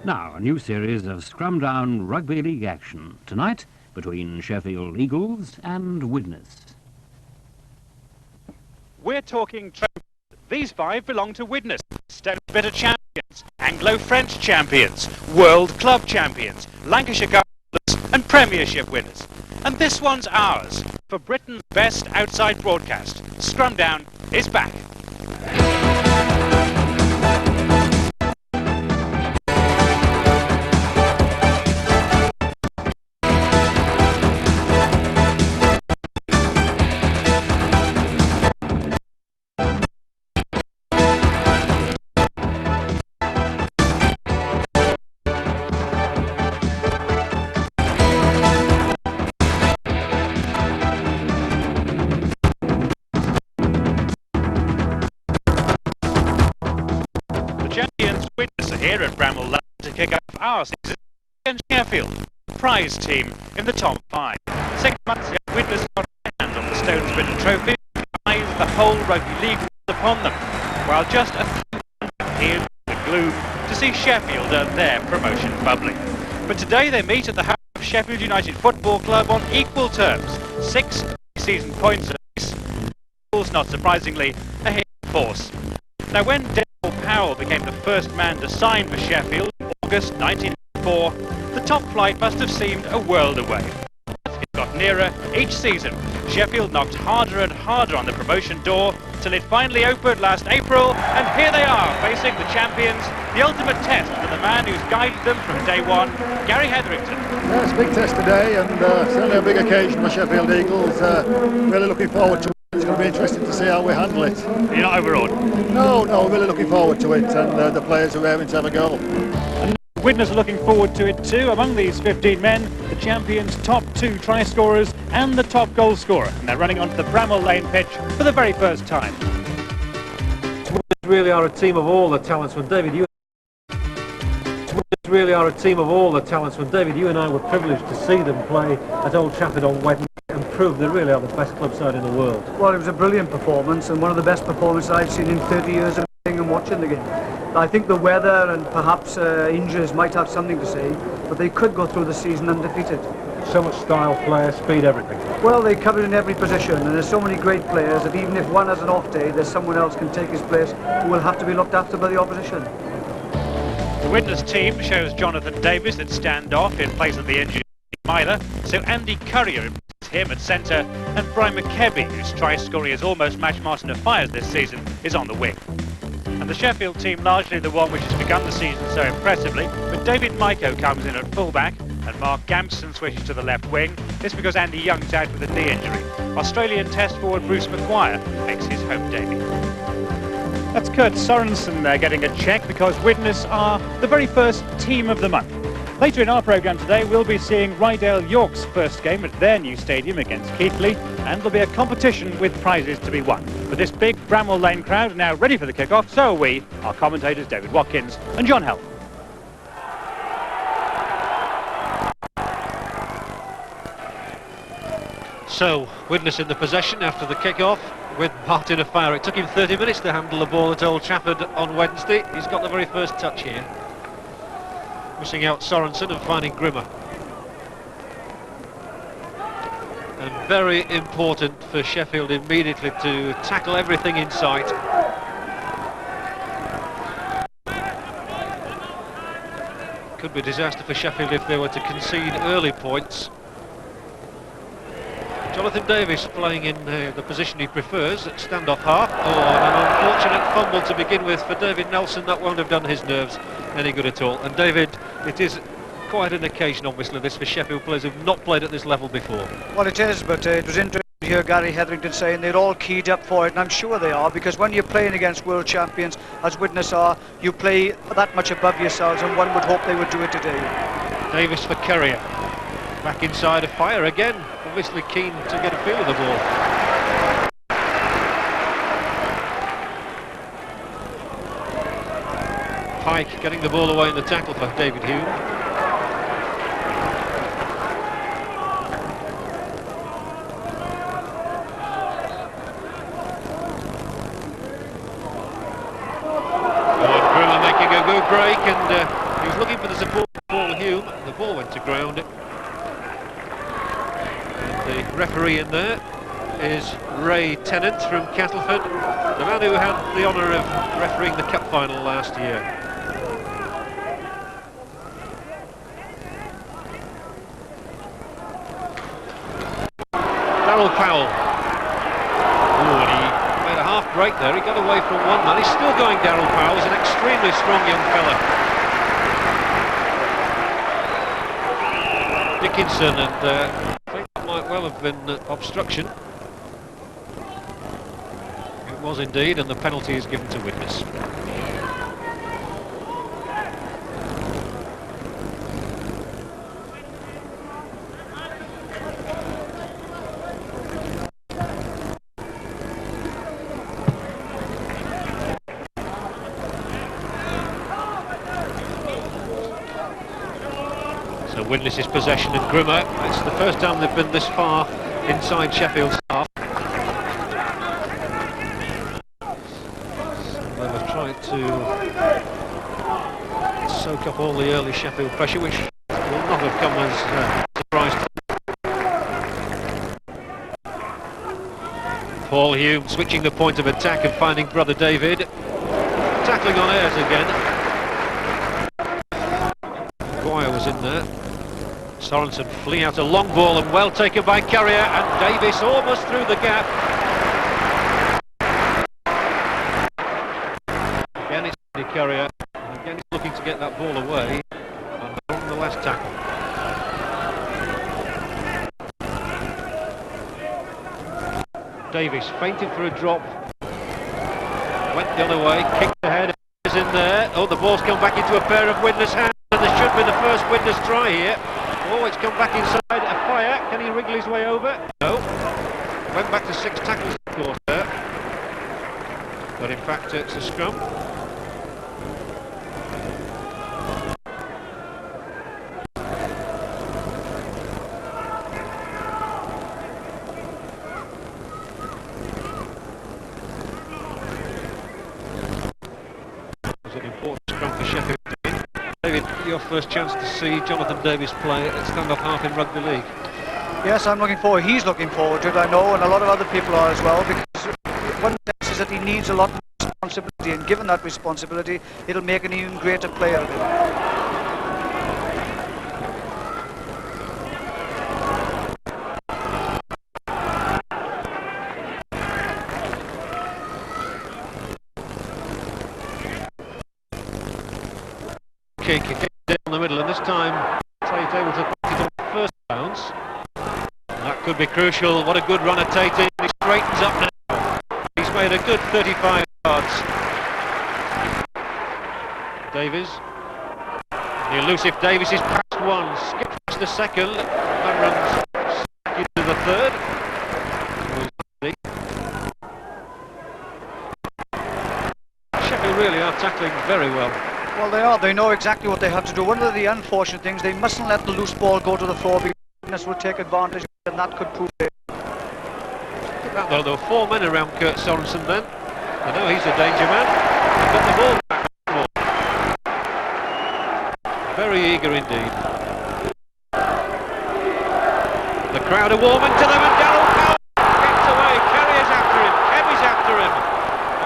Now, a new series of scrum-down rugby league action tonight between Sheffield Eagles and Widnes. We're talking trophies. These 5 belong to Widnes. Stonebitter champions, Anglo-French champions, World Club champions, Lancashire Cup and Premiership winners. And this one's ours. For Britain's best outside broadcast, Scrum-Down is back. Champions Widnes are here at Bramall Lane to kick off our season against Sheffield, prize team in the top 5. 6 months ago, Widnes got a hand on the Stonebitter trophy and eyes the whole rugby league upon them, while just a few appeared in the gloom to see Sheffield earn their promotion bubbling. But today they meet at the home of Sheffield United Football Club on equal terms, 6 season points apiece, not surprisingly, a hit force. Now when Powell became the first man to sign for Sheffield in August 1994, the top flight must have seemed a world away. It got nearer each season. Sheffield knocked harder and harder on the promotion door till it finally opened last April, and here they are facing the champions, the ultimate test for the man who's guided them from day one, Gary Hetherington. Yeah, it's a big test today, and certainly a big occasion for Sheffield Eagles. Really looking forward to it. It's going to be interesting to see how we handle it. You're not overawed? No, really looking forward to it, and the players are raring to have a go. And Widnes are looking forward to it too. Among these 15 men, the champions' top 2 try scorers and the top goal scorer. And they're running onto the Bramall Lane pitch for the very first time. Widnes really are a team of all the talents. When David, you really are a team of all the talents. When David, you and I were privileged to see them play at Old Trafford on Wednesday and prove they really are the best club side in the world. Well, it was a brilliant performance and one of the best performances I've seen in 30 years of playing and watching the game. I think the weather and perhaps injuries might have something to say, but they could go through the season undefeated. So much style, flair, speed, everything. Well, they cover in every position, and there's so many great players that even if one has an off day, there's someone else can take his place who will have to be looked after by the opposition. The Widnes team shows Jonathan Davis at stand-off in place of the injured Myler, so Andy Currier replaces him at centre, and Brian McKebby, whose try-scoring has almost matched Martin Offiah's this season, is on the wing. And the Sheffield team largely the one which has begun the season so impressively, but David Maiko comes in at full-back, and Mark Gampson switches to the left wing. This because Andy Young's out with a knee injury. Australian test forward Bruce McGuire makes his home debut. That's Kurt Sorensen there getting a check because Widnes are the very first team of the month. Later in our programme today we'll be seeing Rydale York's first game at their new stadium against Keighley, and there'll be a competition with prizes to be won. But this big Bramall Lane crowd are now ready for the kick-off, so are we, our commentators David Watkins and John Hell. So, Widnes in the possession after the kick-off with Martin Offiah. It took him 30 minutes to handle the ball at Old Trafford on Wednesday. He's got the very first touch here. Missing out Sorensen and finding Grimmer. And very important for Sheffield immediately to tackle everything in sight. Could be a disaster for Sheffield if they were to concede early points. Jonathan Davis playing in the position he prefers at standoff half. Oh, and an unfortunate fumble to begin with for David Nelson. That won't have done his nerves any good at all. And David, it is quite an occasion obviously this for Sheffield players who've not played at this level before. Well, it is, but it was interesting to hear Gary Hetherington saying they're all keyed up for it, and I'm sure they are, because when you're playing against world champions, as Widnes are, you play that much above yourselves, and one would hope they would do it today. Davis for Currier. Back inside Offiah again, obviously keen to get a feel of the ball. Pike getting the ball away in the tackle for David Hume. Oh, and Grimmer making a good break, and he was looking for the support of Paul Hume. The ball went to ground. And the referee in there is Ray Tennant from Castleford, the man who had the honour of refereeing the cup final last year. Darryl Powell. Ooh, and he made a half break there. He got away from one man. He's still going, Darryl Powell. He's an extremely strong young fella. Dickinson, and I think that might well have been obstruction. It was indeed, and the penalty is given to Widnes. So Widnes' possession, and Grimmer, it's the first time they've been this far inside Sheffield's half. So they were trying to soak up all the early Sheffield pressure, which will not have come as a surprise to them. Paul Hume switching the point of attack and finding brother David. Tackling on Ayres again. Maguire was in there. Sorensen fleeing out a long ball, and well taken by Carrier, and Davis almost through the gap. Again it's Andy Carrier, and again he's looking to get that ball away, and on the last tackle. Davis feinting for a drop, went the other way, kicked ahead, is in there. Oh, the ball's come back into a pair of Widnes hands, and this should be the first Widnes try here. Oh, it's come back inside, a fire. Can he wriggle his way over? No. Went back to 6 tackles, of course, there. But in fact, it's a scrum. It was an important scrum for Sheffield. David, your first chance to see Jonathan Davis play at stand-up half in rugby league. Yes, I'm looking forward. He's looking forward to it, I know, and a lot of other people are as well, because one thing is that he needs a lot of responsibility, and given that responsibility, it'll make an even greater player of him. Kick down the middle, and this time Tate able to put it on the first bounce. That could be crucial. What a good run at Tate. He straightens up now. He's made a good 35 yards. Davies. The elusive Davies is past one, skips past the second, and runs into the third. Sheffield really are tackling very well. Well, they are. They know exactly what they have to do. One of the unfortunate things, they mustn't let the loose ball go to the floor, because Widnes will take advantage, and that could prove it. Look at that, though. There were 4 men around Kurt Sorensen then. I know he's a danger man. He got the ball back. Very eager indeed. The crowd are warming to them, and Darryl Powell gets away. Carrier's after him. Kevy's after him.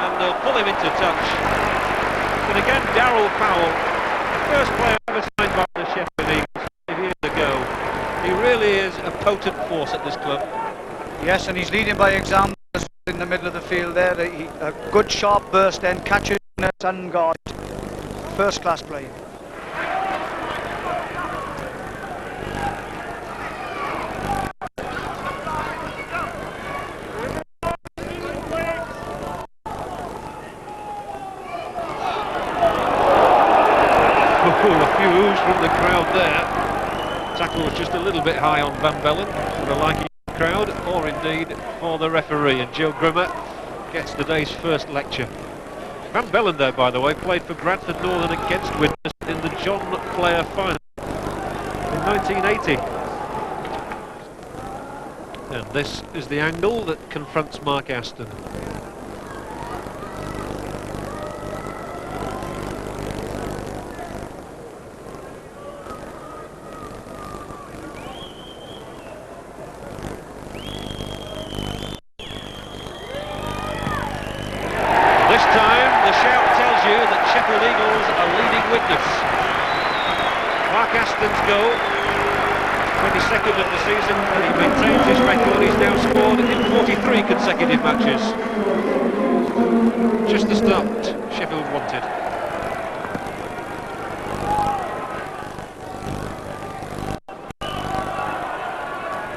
And they'll pull him into touch. And again, Darryl Powell, the first player ever signed by the Sheffield Eagles 5 years ago. He really is a potent force at this club. Yes, and he's leading by example in the middle of the field there. A good sharp burst, then catches it unguarded. First class play. A few oohs from the crowd there. Tackle was just a little bit high on Van Bellen for the liking of the crowd, or indeed for the referee, and Joe Grimmer gets the day's first lecture. Van Bellen there, by the way, played for Bradford Northern against Widnes in the John Player final in 1980. And this is the angle that confronts Mark Aston. Aston's goal. 22nd of the season, and he maintains his record. He's now scored in 43 consecutive matches. Just the start Sheffield wanted.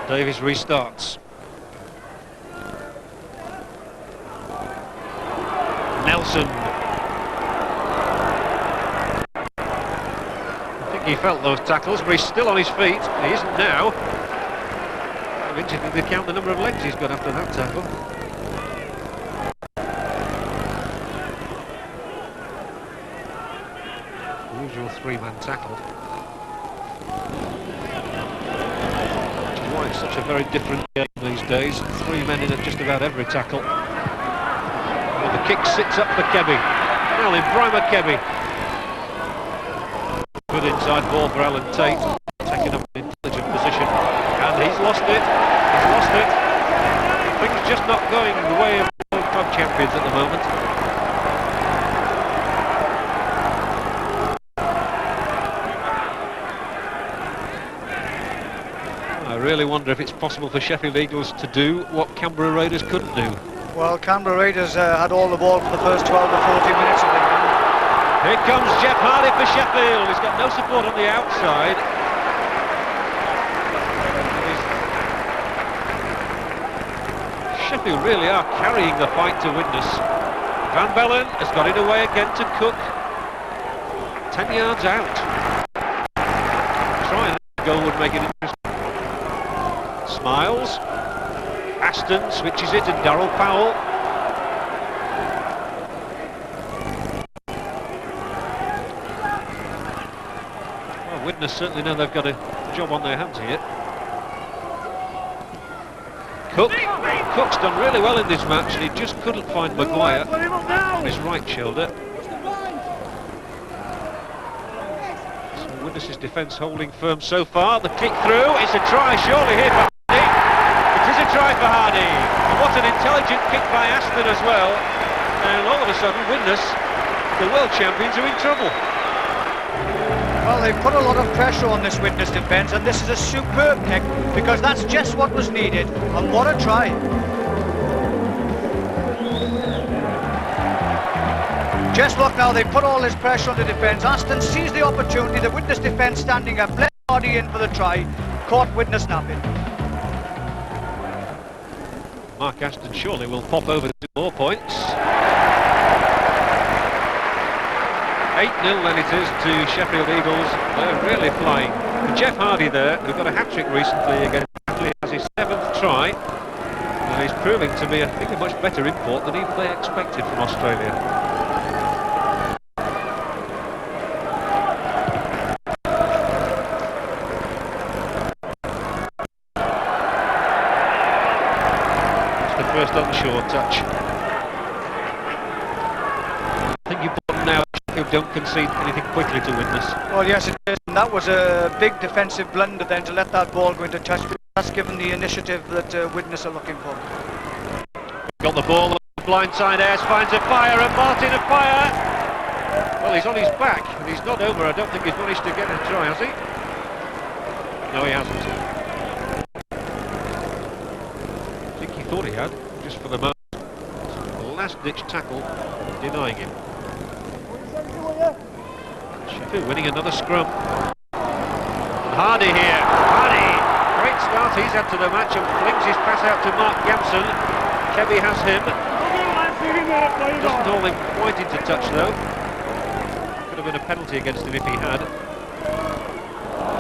Davies restarts. Nelson. I think he felt those tackles, but he's still on his feet. He isn't now. I'm interested to count the number of legs he's got after that tackle. Usual three-man tackle. Which is why it's such a very different game these days. Three men in at just about every tackle. And the kick sits up for Kebby. Now then, Bramall Kebby. Good inside ball for Alan Tate. Taking up an intelligent position. And he's lost it. He's lost it. Things just not going the way of the World Club champions at the moment. I really wonder if it's possible for Sheffield Eagles to do what Canberra Raiders couldn't do. Well, Canberra Raiders had all the ball for the first 12 or 14 minutes, I think. Here comes Jeff Hardy for Sheffield. He's got no support on the outside. Sheffield really are carrying the fight to Widnes. Van Bellen has got it away again to Cook. 10 yards out. Trying the goal would make it interesting. Smiles. Aston switches it to Darryl Powell. Well, Widnes certainly know they've got a job on their hands here. Cook's done really well in this match, and he just couldn't find Maguire on his right shoulder. So Widnes' defence holding firm so far. The kick through, it's a try surely here for Hardy. It is a try for Hardy. And what an intelligent kick by Aston as well. And all of a sudden Widnes, the world champions, are in trouble. Well, they've put a lot of pressure on this Widnes defence, and this is a superb kick, because that's just what was needed, and what a try. Just look now, they put all this pressure on the defence. Aston sees the opportunity, the Widnes defence standing up, let Hardy in for the try, caught Widnes napping. Mark Aston surely will pop over to 2 more points. 8-0 then it is to Sheffield Eagles. They're really flying. And Jeff Hardy there, who got a hat-trick recently against Bradley, has his 7th try. And he's proving to be, I think, a much better import than even they expected from Australia. It's the first onshore touch. I think you've bought now. Don't concede anything quickly to Widnes. Well, yes, it is. And that was a big defensive blunder then to let that ball go into touch. That's given the initiative that Widnes are looking for. Got the ball, the blindside Ayres finds a fire, and Martin a fire. Well, he's on his back, and he's not over. I don't think he's managed to get a try, has he? No, he hasn't. I think he thought he had, just for the moment. The last-ditch tackle, denying him. Sheffield winning another scrum. And Hardy here. Hardy! Great start he's had to the match, and flings his pass out to Mark Gamson. Kebby has him. Doesn't hold him quite into touch though. Could have been a penalty against him if he had.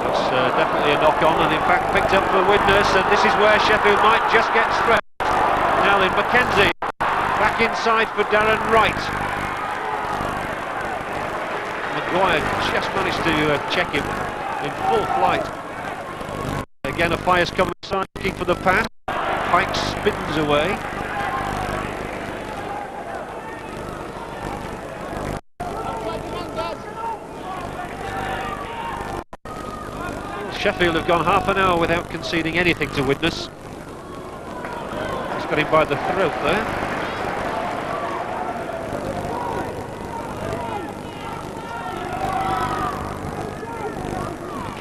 That's definitely a knock-on, and in fact picked up for Widnes, and this is where Sheffield might just get stretched. Now then, Mackenzie back inside for Darren Wright. Maguire just managed to check him in full flight. Again, a fire's coming inside, looking for the pass. Pike spins away. Well, Sheffield have gone half an hour without conceding anything to Widnes. He's got him by the throat there.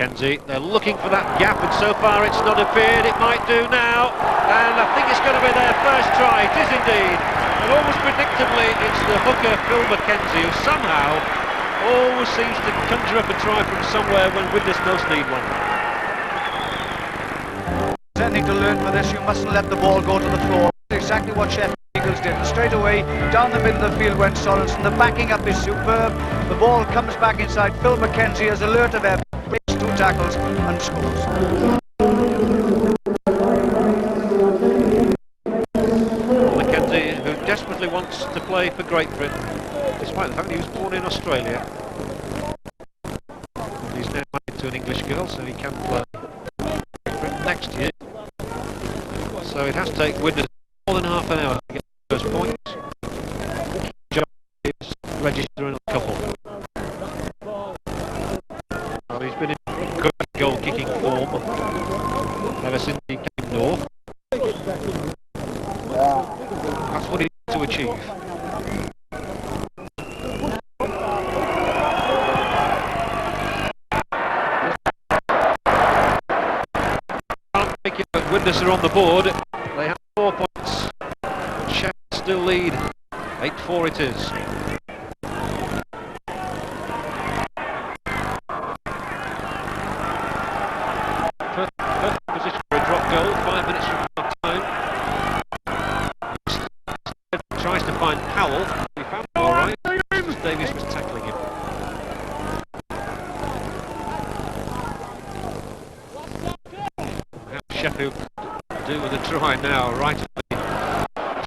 Mackenzie. They're looking for that gap, and so far it's not appeared. It might do now, and I think it's going to be their first try. It is indeed, and almost predictably it's the hooker Phil Mackenzie who somehow always seems to conjure up a try from somewhere when Widnes most need one. There's anything to learn for this, you mustn't let the ball go to the floor. Exactly what Sheffield Eagles did. And straight away, down the middle of the field went Sorensen. The backing up is superb. The ball comes back inside. Phil Mackenzie is alert of everything, makes 2 tackles and scores. Mackenzie, who desperately wants to play for Great Britain, despite the fact that he was born in Australia. He's now married to an English girl, so he can play for Great Britain next year. So it has to take Widnes more than half an hour to get those points. Job is registering a couple. Well, he's been in good goal-kicking form ever since he came north. That's what he needs to achieve. Widnes are on the board. They have 4 points. Sheffield still lead. 8-4 it is. Perfect position for a drop goal. 5 minutes from half time. Tries to find Powell. He found him all right. Davies was tackling him. Sheffield do with a try now, right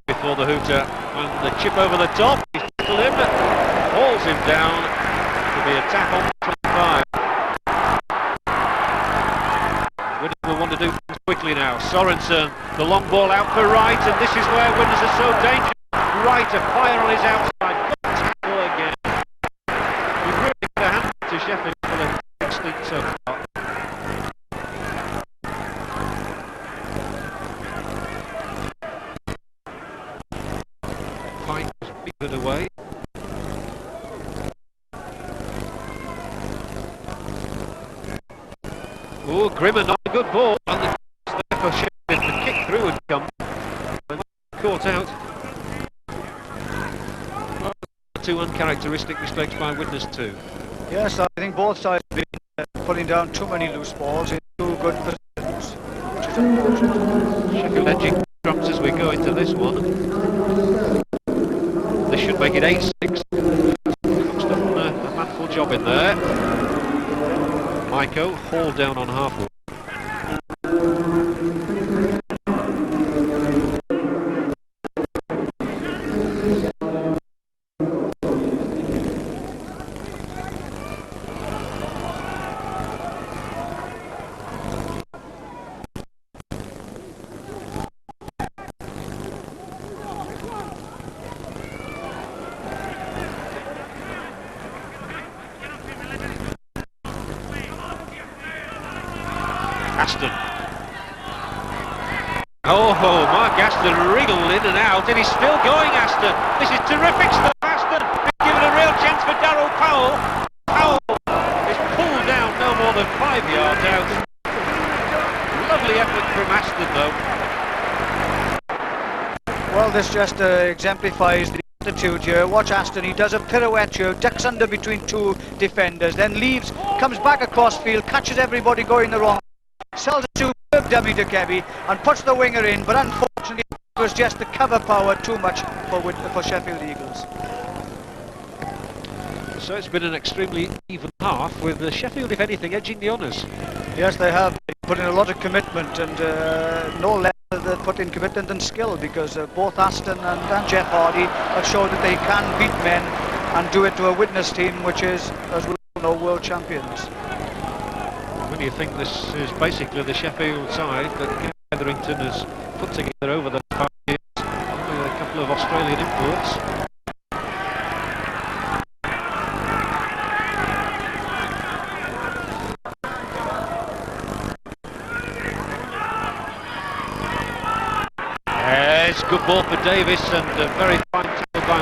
before the hooter, and the chip over the top. He's tackled him, hauls him down. It'll be a tap on 25. Widnes will want to do things quickly now. Sorensen, the long ball out for Wright, and this is where Widnes are so dangerous. Wright, a fire on his outside. Good tackle again. We've really got a hand to Sheffield for the 16th so far. Away. Oh, Grimmer, not a good ball. And the there for Sheffield. The kick through had come. And caught out. 2 uncharacteristic mistakes by Widnes too. Yes, I think both sides have been putting down too many loose balls in 2 good positions, which is unfortunate. Sheffield edging drums as we go into this one. They should make it 8-6. Comes done a manful job in there. Maiko hauled down on halfway. Aston. Oh, Mark Aston wriggled in and out, and he's still going, Aston. This is terrific stuff, Aston. He's given a real chance for Darryl Powell. Powell is pulled down no more than 5 yards out. Lovely effort from Aston, though. Well, this just exemplifies the attitude here. Watch Aston, he does a pirouette here, ducks under between 2 defenders, then leaves, comes back across field, catches everybody going the wrong way, sells a superb dummy to Kebby and puts the winger in, but unfortunately it was just the cover power too much for Sheffield Eagles. So it's been an extremely even half, with Sheffield, if anything, edging the honours. Yes, they have. They put in a lot of commitment, and no less they put in commitment and skill, because both Aston and Jeff Hardy have showed that they can beat men and do it to a Widnes team which is, as we all know, world champions. When you think this is basically the Sheffield side that Hetherington has put together over the 5 years, with a couple of Australian imports. Yes, good ball for Davis, and a very fine tackle by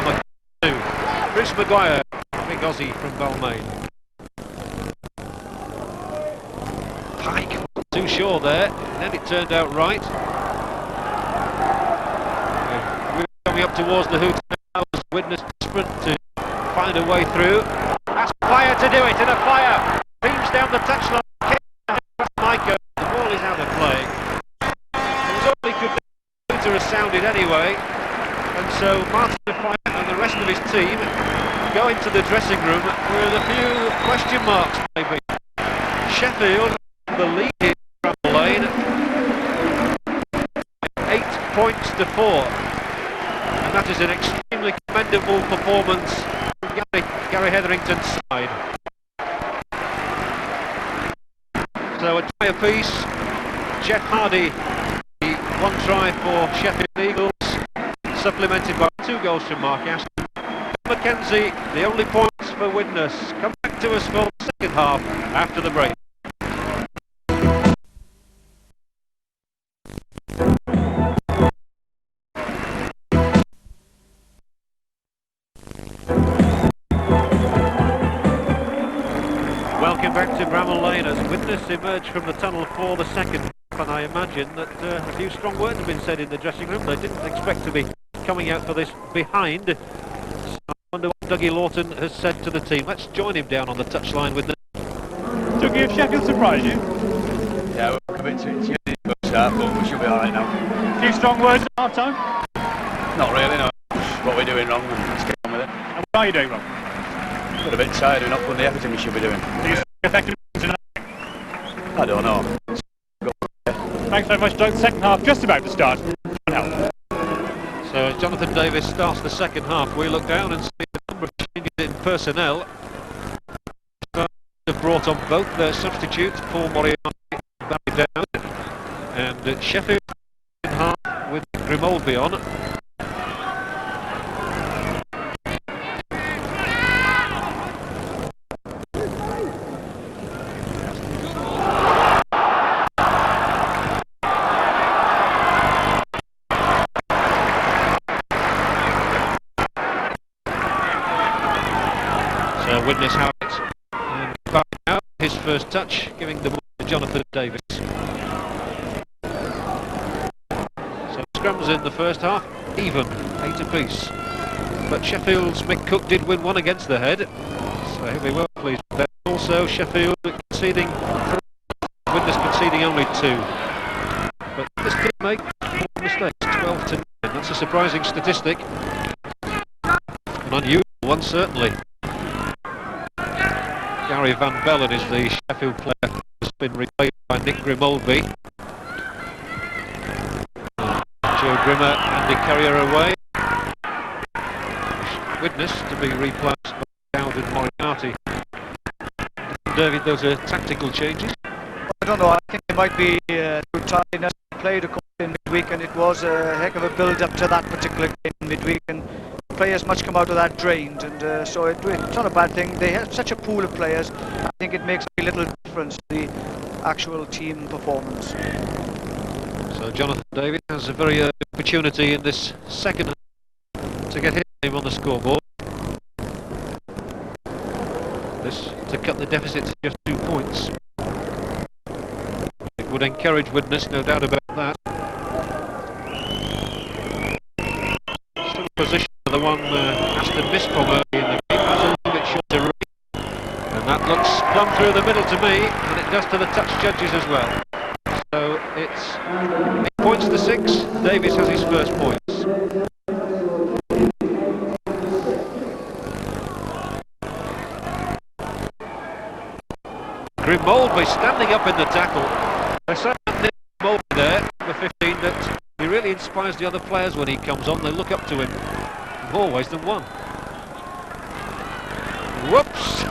McGuire. Bruce Maguire, big Aussie from Bramall Lane. Pike, too sure there, then it turned out right. We're coming up towards the hoot now as Widnes desperate to find a way through. That's Fire to do it, and a Fire beams down the touchline. Michael, the ball is out of play. It was all he could do. The hooter has sounded anyway, and so Martin Fire and the rest of his team go into the dressing room with a few question marks maybe. Sheffield, the lead in Bramall Lane, 8 points to 4, and that is an extremely commendable performance from Gary Hetherington's side. So a try apiece. Jeff Hardy, the 1 try for Sheffield Eagles, supplemented by 2 goals from Mark Aston. Mackenzie, the only points for Widnes. Come back to us for the second half after the break. Welcome back to Bramall Lane as Widnes emerge from the tunnel for the second half, and I imagine that a few strong words have been said in the dressing room. They didn't expect to be coming out for this behind. So I wonder what Dougie Lawton has said to the team. Let's join him down on the touchline with the... Dougie, have Sheffield surprised you? Yeah, we're coming to it in the first half, but we should be alright now. A few strong words at half time? Not really, no. Just what we're doing wrong, and let's get on with it. And what are you doing wrong? Got a bit tired, we're not putting the effort in we should be doing. Do you see effective tonight? I don't know. Thanks very much, Doug. Second half just about to start. So as Jonathan Davis starts the second half, we look down and see a number of changes in personnel. Have brought on both their substitutes, Paul Moriarty and Barry Dowd, and Sheffield in half with Grimaldi on. Widnes have it, and back out his first touch, giving the ball to Jonathan Davis. So scrums in the first half, even, 8 apiece. But Sheffield's Mick Cook did win one against the head, so he'll be well pleased with that. Also Sheffield conceding 3, Widnes conceding only 2. But this did make more mistakes, 12 to 9. That's a surprising statistic, an unusual one certainly. Gary Van Bellen is the Sheffield player who has been replaced by Nick Grimaldi. Joe Grimmer, Andy Carrier away. Widnes to be replaced by Dowd and Moriarty. David, those are tactical changes. I don't know, I think it might be too tiredness. Played a couple in midweek, and it was a heck of a build-up to that particular game in midweek, and players much come out of that drained, and so it's not a bad thing. They have such a pool of players. I think it makes a little difference to the actual team performance. So Jonathan David has a very opportunity in this second half to get his name on the scoreboard. This to cut the deficit to just 2 points. It would encourage Widnes, no doubt about that. Still position for the one Aston missed from early in the game. That's a little bit short to read. And that looks plumb through the middle to me, and it does to the touch judges as well. So it's 8 points to 6. Davis has his first points. Grimaldi standing up in the tackle. I said Grimaldi there, number 15, that he really inspires the other players when he comes on. They look up to him in more ways than one. Whoops!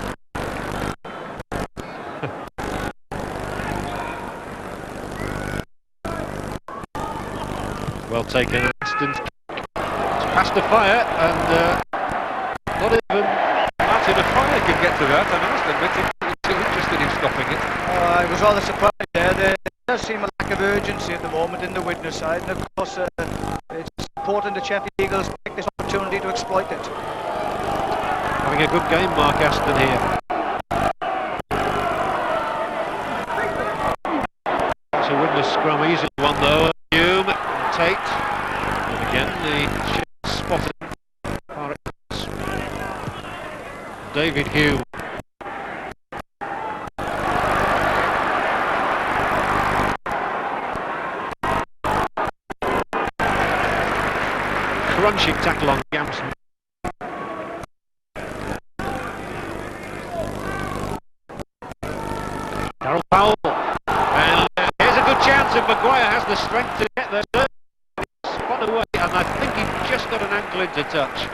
Well taken, Aston's kick. It's past the Fire, and not even Martin of Fire can get to that. I must admit, he's too interested in stopping it. I was rather surprised there. There does seem a lack of urgency at the moment in the Widnes side, and of course it's important that Sheffield Eagles take this opportunity to exploit it. Having a good game, Mark Aston here. scrum easily won though. Hume and Tate. And again the shift spotted. David Hume. Crunching tackle on Gamson. Darryl Powell. And here's a good chance if Maguire has the strength to get there. Spot away, and I think he just got an ankle into touch.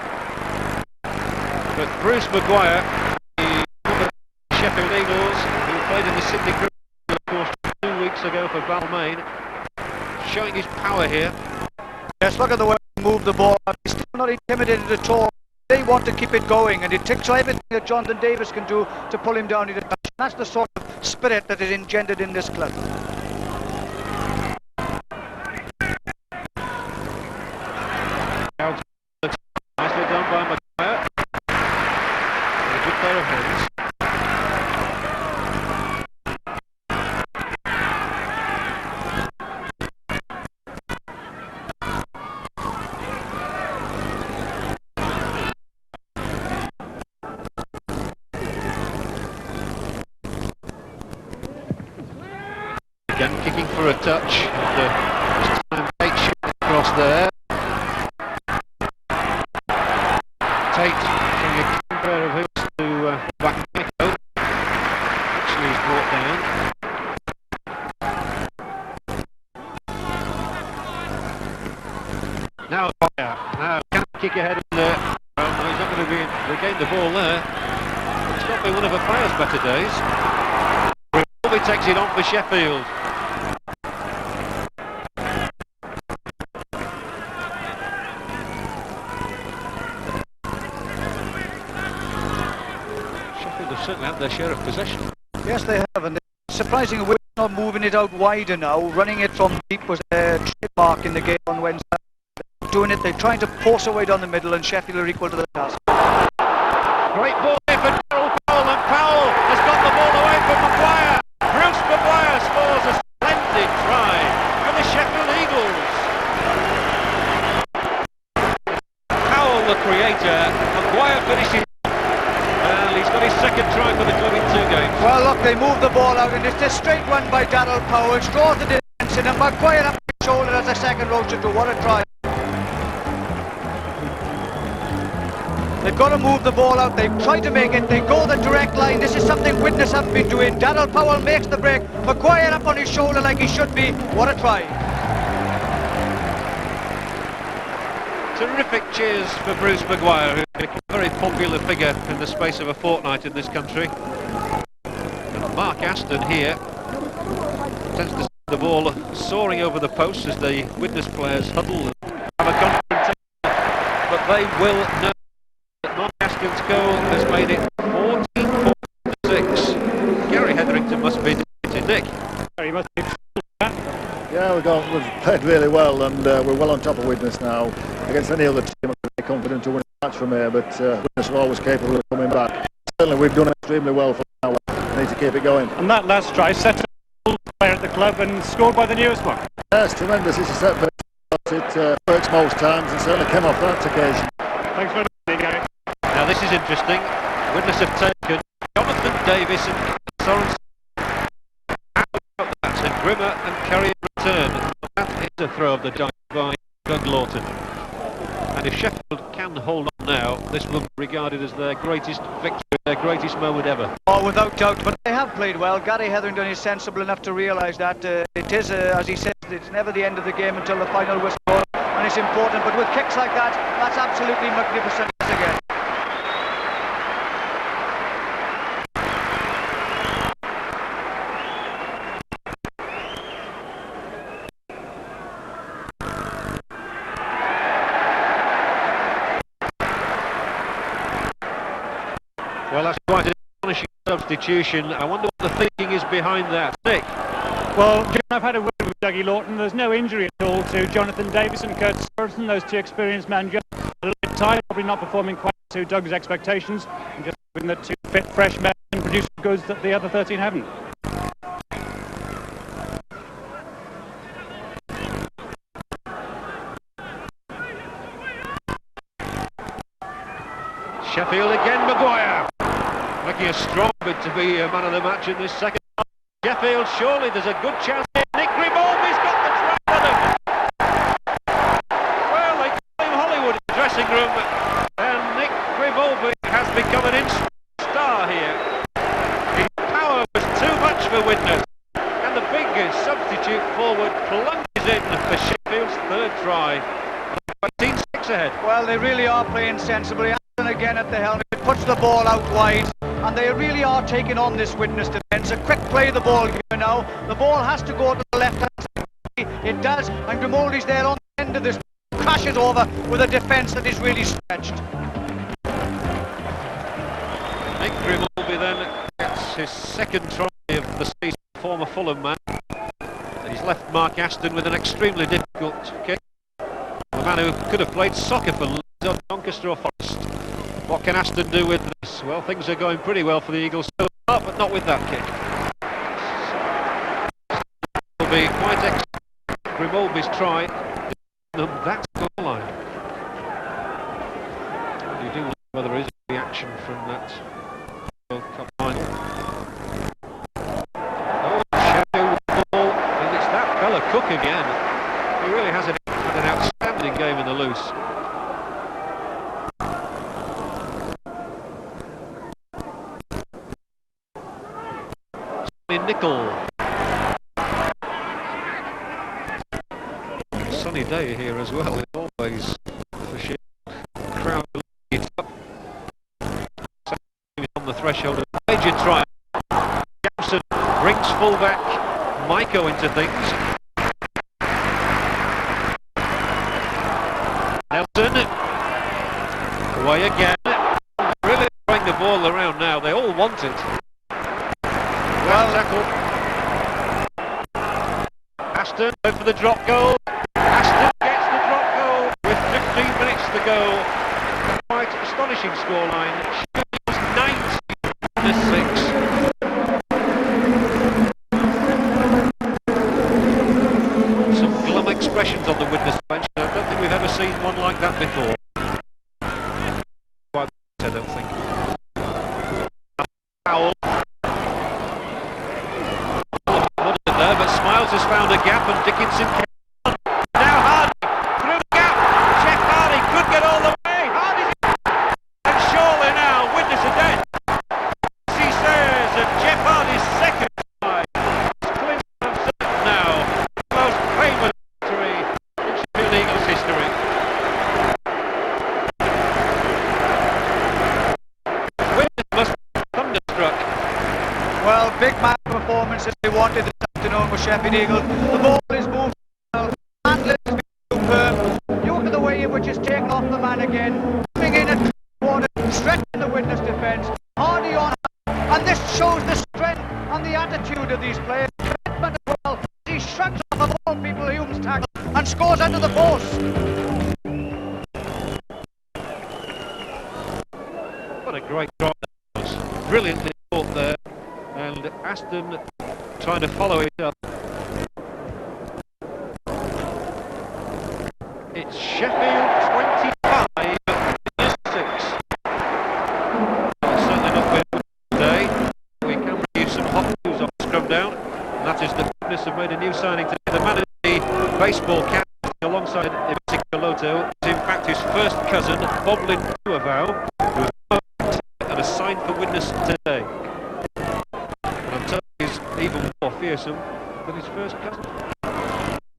But Bruce Maguire, the Sheffield Eagles, who played in the Sydney Group, of course, 2 weeks ago for Bramall Lane, showing his power here. Yes, look at the way he moved the ball. He's still not intimidated at all. They want to keep it going, and it takes everything that Jonathan Davis can do to pull him down. That's the sort of spirit that is engendered in this club. Nicely done by Maguire. A good pair of hands. Again kicking for a touch. This time Tate shot across there. Tate showing a keen pair of hooks to back Nico. Actually he's brought down. Now can he kick ahead in there? Well, no, he's not going to regain the ball there. It's not been one of a player's better days. He takes it on for Sheffield. Sheffield have certainly had their share of possession. Yes, they have, and surprisingly, we're not moving it out wider now. Running it from deep was their trademark in the game on Wednesday. Doing it, they're trying to force away down the middle, and Sheffield are equal to the task. Great ball here for Darryl Powell, and Powell has got the ball away from Maguire. Bruce Maguire scores a splendid try for the Sheffield Eagles. Powell, the creator, Maguire finishes, and he's got his second try for the club in 2 games. Well, look, they move the ball out, and it's a straight run by Darryl Powell. Draws the distance, and Maguire up his shoulder as a second row should do. What a try. They've got to move the ball out. They try to make it. They go the direct line. This is something Widnes haven't been doing. Darryl Powell makes the break. Maguire up on his shoulder like he should be. What a try. Terrific cheers for Bruce Maguire, who became a very popular figure in the space of a fortnight in this country. And Mark Aston here tends to see the ball soaring over the posts as the Widnes players huddle and have a confrontation. But they will know that Mark Aston's goal has made it 14-6. Gary Hetherington must be delighted. Nick? He must be. Yeah, we've played really well, and we're well on top of Widnes now. Against any other team, I'm very confident to win a match from here, but Widnes are always capable of coming back. Certainly we've done extremely well for now. We need to keep it going. And that last try set a player at the club and scored by the newest one. Yes, tremendous. It's a set piece. It works most times, and certainly came off that occasion. Thanks very much, Gary. Now this is interesting. Widnes have taken Jonathan Davis and Sorensen out of that, and Grimmer and Curry return. That is a throw of the dice by Doug Lawton. And if Sheffield can hold on now, this will be regarded as their greatest victory, their greatest moment ever. Oh, without doubt, but they have played well. Gary Hetherington is sensible enough to realise that it is, as he says, it's never the end of the game until the final whistle, and it's important. But with kicks like that, that's absolutely magnificent again. Well, that's quite an astonishing substitution. I wonder what the thinking is behind that. Nick? Well, John, I've had a word with Dougie Lawton. There's no injury at all to Jonathan Davis and Kurt Sorensen, those two experienced men. Just a little bit tired, probably not performing quite to Doug's expectations, and just hoping that two fit, fresh men can produce goods that the other 13 haven't. Making a strong bid to be man of the match in this second half. Sheffield, surely there's a good chance here. Nick Grimaldi's got the try for them. Well, they call him Hollywood in the dressing room, and Nick Grimaldi has become an instant star here. His power was too much for Widnes, and the big substitute forward plunges in for Sheffield's third try. 18-6 ahead. Well, they really are playing sensibly. And again at the helm, it puts the ball out wide, and they really are taking on this Widnes defence. A quick play the ball here now. The ball has to go to the left-hand side. It does, and Grimaldi's there on the end of this. Crashes over with a defence that is really stretched. Nick Grimaldi then gets his second try of the season, former Fulham man. He's left Mark Aston with an extremely difficult kick. The man who could have played soccer for Leeds or Doncaster or Forest. What can Aston do with this? Well, things are going pretty well for the Eagles so far, but not with that kick. So will be quite Grimaldi's try. That's goal line. You do wonder whether there is a reaction from that World Cup final. Oh, Sheffield with the ball, and it's that fella Cook again. He really has had an outstanding game in the loose. Nickel. Sunny day here as well, always for Sheffield. Crowd leads up. On the threshold of a major trial. Jackson brings fullback Maiko into things. Nelson away again. Really throwing the ball around now. They all want it. Well tackle. Aston going for the drop goal. Aston gets the drop goal with 15 minutes to go. A quite astonishing scoreline. Sheffield's 90-6. Some glum expressions on the Widnes bench. I don't think we've ever seen one like that before. Quite I don't think. Foul. But Smiles has found a gap and Dickinson can. Now Hardy through the gap. Jeff Hardy could get all the way. Hardy's in. And surely now Widnes are dead. He says that Jeff Hardy's second try is clinching himself now. The most famous victory in Sheffield Eagles history. Widnes must be thunderstruck. Well, big man performance as they wanted this afternoon with Sheffield Eagles. The ball is moved well, handling has been superb. You look at the way in which it's taken off the man again, coming in at quarter, stretching the Widnes defence, Hardy on, and this shows the strength and the attitude of these players. Commitment as well. He shrugs off of all people Hume's tackle and scores under the post. What a great drop that was. Brilliantly caught there. And Aston trying to follow it up. It's Sheffield 25, Widnes 6. It's certainly not been today. We can review some hot news on scrum down. And that is that Widnes have made a new signing today. The man in the baseball cap alongside Ibisi Kaloto is in fact his first cousin, Boblin Tuavau, who was and a sign for Widnes today. Is even more fearsome than his first cousin.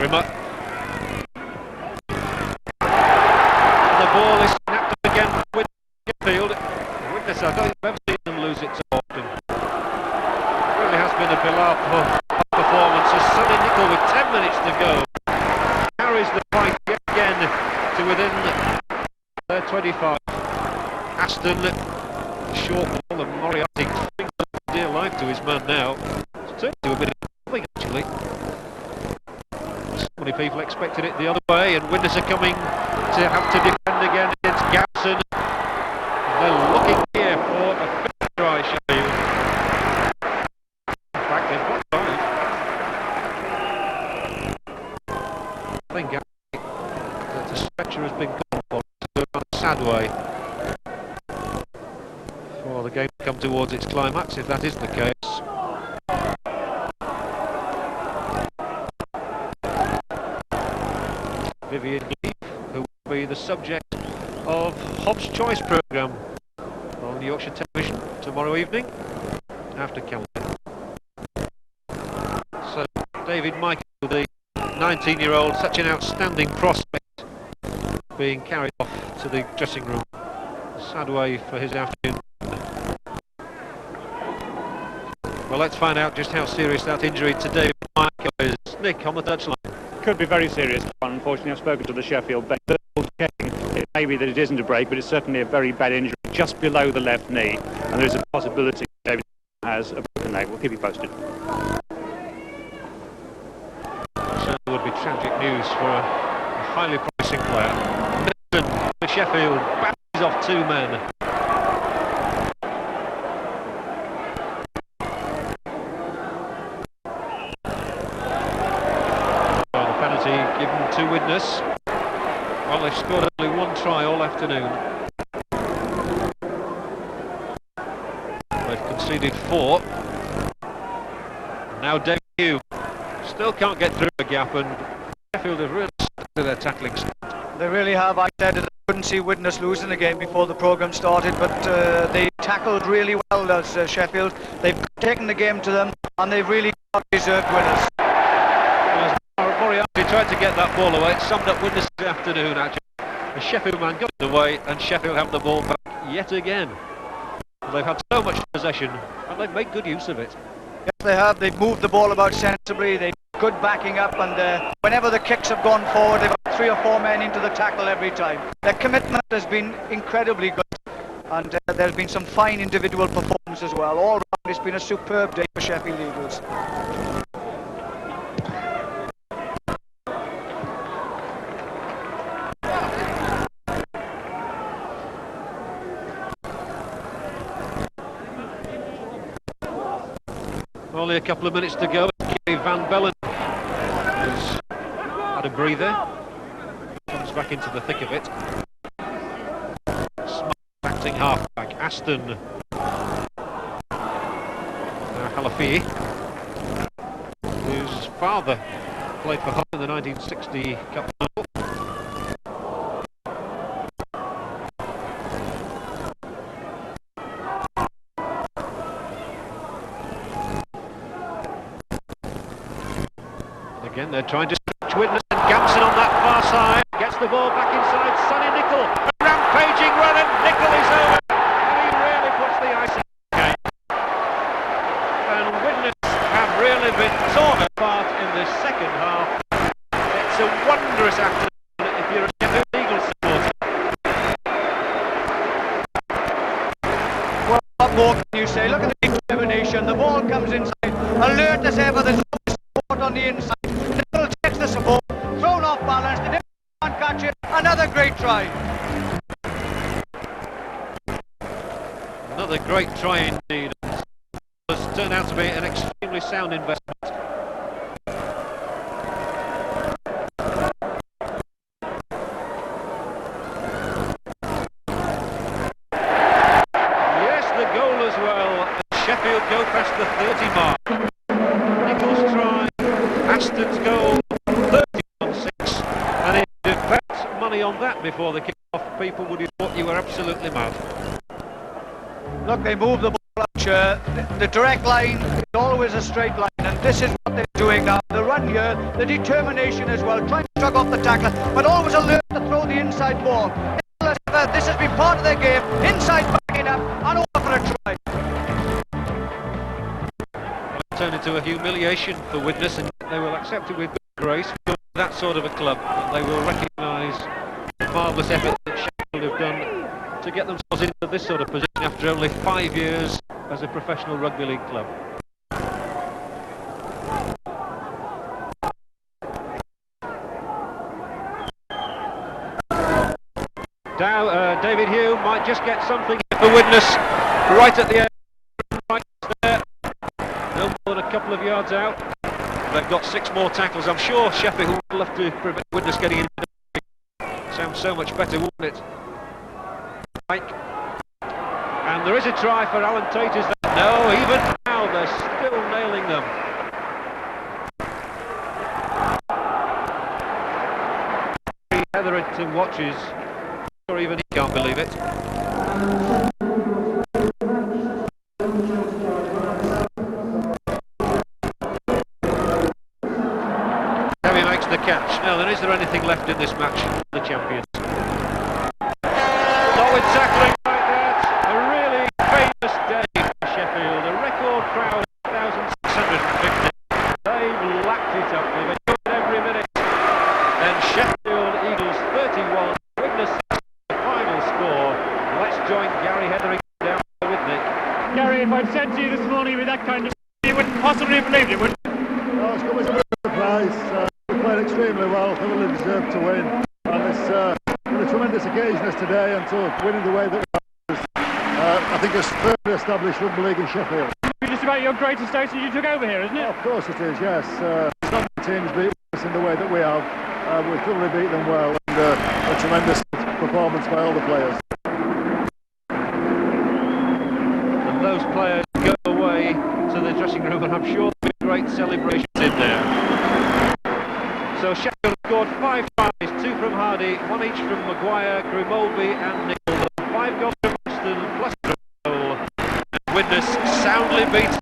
Rimmer. The ball is snapped up again with Sheffield. Widnes, I don't think I've ever seen them lose it so often. It really has been a beloved performance as Sonny Nicol with 10 minutes to go carries the fight yet again to within their 25. Aston, short ball and Moriarty clinging dear life to his man now. It's turned to a bit of something actually. So many people expected it the other way, and Widnes are coming to have to defend again against Gowson. They're looking here for a fifth try, Sheffield. In fact, they've got time. I think that the stretcher has been called for in a sad way. Well, the game comes on towards its climax, if that is the case. Vivian Lee, who will be the subject of Hobbs' Choice programme on Yorkshire Television tomorrow evening after Kelly. So David Michael, the 19-year-old, such an outstanding prospect, being carried off to the dressing room. A sad way for his afternoon. Well, let's find out just how serious that injury to David Michael is. Nick, on the touchline. Could be very serious. Unfortunately, I've spoken to the Sheffield bench. It may be that it isn't a break, but it's certainly a very bad injury just below the left knee, and there is a possibility David has a broken leg. We'll keep you posted. Certainly would be tragic news for a highly promising player. Milton for Sheffield bounces off two men. Given to Widnes. Well, they've scored only one try all afternoon. They've conceded 4. Now David Hugh still can't get through a gap, and Sheffield have really stuck to their tackling. They really have. I said that I couldn't see Widnes losing the game before the programme started, but they tackled really well as Sheffield. They've taken the game to them, and they've really got deserved winners. Moriarty tried to get that ball away. It summed up Widnes this afternoon, actually. The Sheffield man got it away, and Sheffield have the ball back yet again. They've had so much possession, and they've made good use of it. Yes, they have. They've moved the ball about sensibly. They've good backing up, and whenever the kicks have gone forward, they've got 3 or 4 men into the tackle every time. Their commitment has been incredibly good, and there's been some fine individual performance as well. All round, it's been a superb day for Sheffield Eagles. Only a couple of minutes to go. Van Bellen has had a breather. Comes back into the thick of it. Smart acting halfback Aston Halafi, whose father played for Hull in the 1960 Cup final. Again, they're trying to switch Widnes, and Gamson on that far side gets the ball back inside. Sonny Nicol, a rampaging run, and Nicol is over, and he really puts the icing on the cake. And Widnes have really been torn apart in the second half. It's a wondrous afternoon if you're a Sheffield Eagles supporter. Well, what more can you say? Look at the determination. The ball comes inside, alert as ever. There's no support on the inside. Nicol takes the support, thrown off balance, the can't catch it. Another great try. Another great try indeed. It's turned out to be an extremely sound investment. Yes, the goal as well. Sheffield go past the 30 mark. Nicol's try, Aston's goal, 30-6, and if you bet money on that before the kick-off, people would have thought you were absolutely mad. Look, they move the ball up. The direct line is always a straight line, and this is what they're doing now. The run here, the determination as well, trying to shrug off the tackler, but always alert to throw the inside ball. This has been part of their game. Inside backing up, and over for a try. Turn into a humiliation for Widnes, and they will accept it with grace for that sort of a club. But they will recognise the marvellous effort that Sheffield have done to get themselves into this sort of position after only 5 years as a professional rugby league club. Now, David Hugh might just get something for Widnes right at the end. Right there. No more than a couple of yards out. They've got 6 more tackles. I'm sure Sheffield would love to prevent Widnes getting into the sounds so much better, wouldn't it? Mike. And And there is a try for Alan Tate, is there? No, even now they're still nailing them. Hetherington watches, or even he can't believe it. Heavy makes the catch. Now then, is there anything left in this match? The champions. Solid tackling like that. A really famous day for Sheffield. A record crowd, 1,650. They've lapped it up. They've enjoyed every minute. And Sheffield Eagles 31, Widnes the final score. Let's join Gary Hetherington down there with Nick. Gary, if I'd said to you this morning with that kind of... you wouldn't possibly have believed it, would you? No, it's come as a bit of a surprise. We played extremely well, thoroughly deserved to win. And it's been a tremendous occasion as today, and to winning the way that we have. I think it's firmly established rugby league in Sheffield. It's just about your greatest day since you took over here, isn't it? Of course it is, yes. It's not many teams beat us in the way that we have. We've thoroughly beat them well, and a tremendous performance by all the players. And those players go away to the dressing room, and I'm sure there'll be great celebrations in there. So Sheffield scored 5 tries, 2 from Hardy, 1 each from Maguire, Grimaldi and Nicholl. 5 goals from Weston, plus a goal. And Widnes soundly beaten.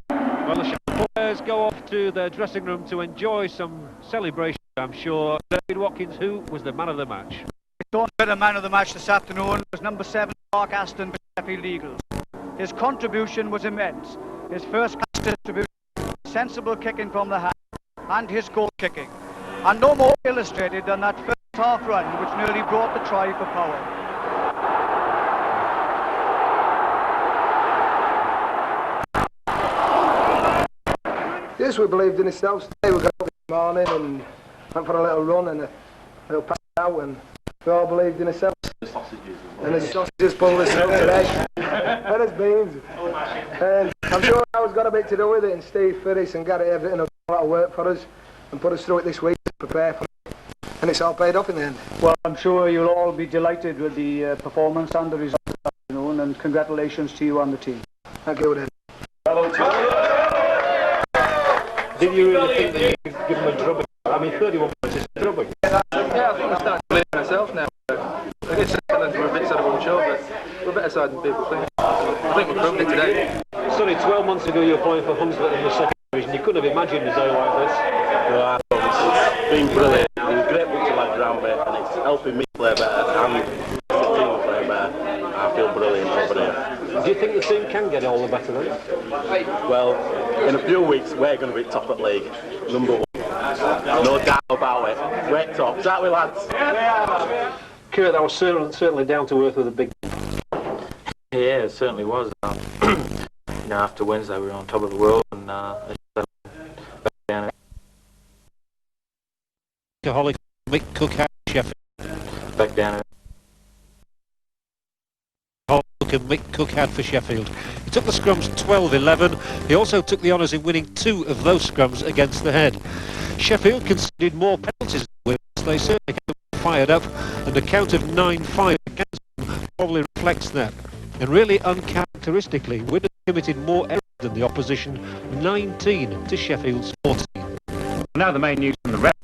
Well, the Sheffield players go off to their dressing room to enjoy some celebration, I'm sure. David Watkins, who was the man of the match? Don't bet a man of the match this afternoon was number 7, Mark Aston for Sheffield Eagles. His contribution was immense. His first class distribution, sensible kicking from the hand, and his goal kicking. And no more illustrated than that first half run which nearly brought the try for Power. Yes, we believed in ourselves today. We got up this morning and went for a little run and a little pass out, and we all believed in ourselves. And the sausages pulled us out today. And it's beans. And I'm sure I was got a bit to do with it, and Steve Ferris and Gary Everton have done a lot of work for us and put us through it this week to prepare for it. And it's all paid off in the end. Well, I'm sure you'll all be delighted with the performance and the result this afternoon, and congratulations to you and the team. Thank you, then. Did you really think that you could give them a drubbing? I mean, 31 points is a drubbing. Yeah, I think I'm starting to believe in myself now. I guess we're a bit sort of unsure, but we're a better side than people think. I think we've proved it today. Sorry, 12 months ago you were playing for Hunslet in the second division. You couldn't have imagined a day like this. No, it's been brilliant. There's a great bunch of lads around me, and it's helping me play better, and the team play better. I feel brilliant over here. Do you think the team can get all the better then? Well, in a few weeks we're going to be top at league, number 1. No doubt about it. We're top. Is that we, lads? Kurt, that was certainly down to earth with a big... Yeah, it certainly was. After Wednesday we were on top of the world, and back down. Alcoholic Mick Cook had Sheffield. Back down. Mick Cook had for Sheffield. He took the scrums 12-11. He also took the honours in winning 2 of those scrums against the head. Sheffield conceded more penalties than Widnes. They certainly kept them fired up, and a count of 9-5 against them probably reflects that. And really uncharacteristically, Widnes committed more errors than the opposition, 19 to Sheffield's 14. Now the main news from the rest.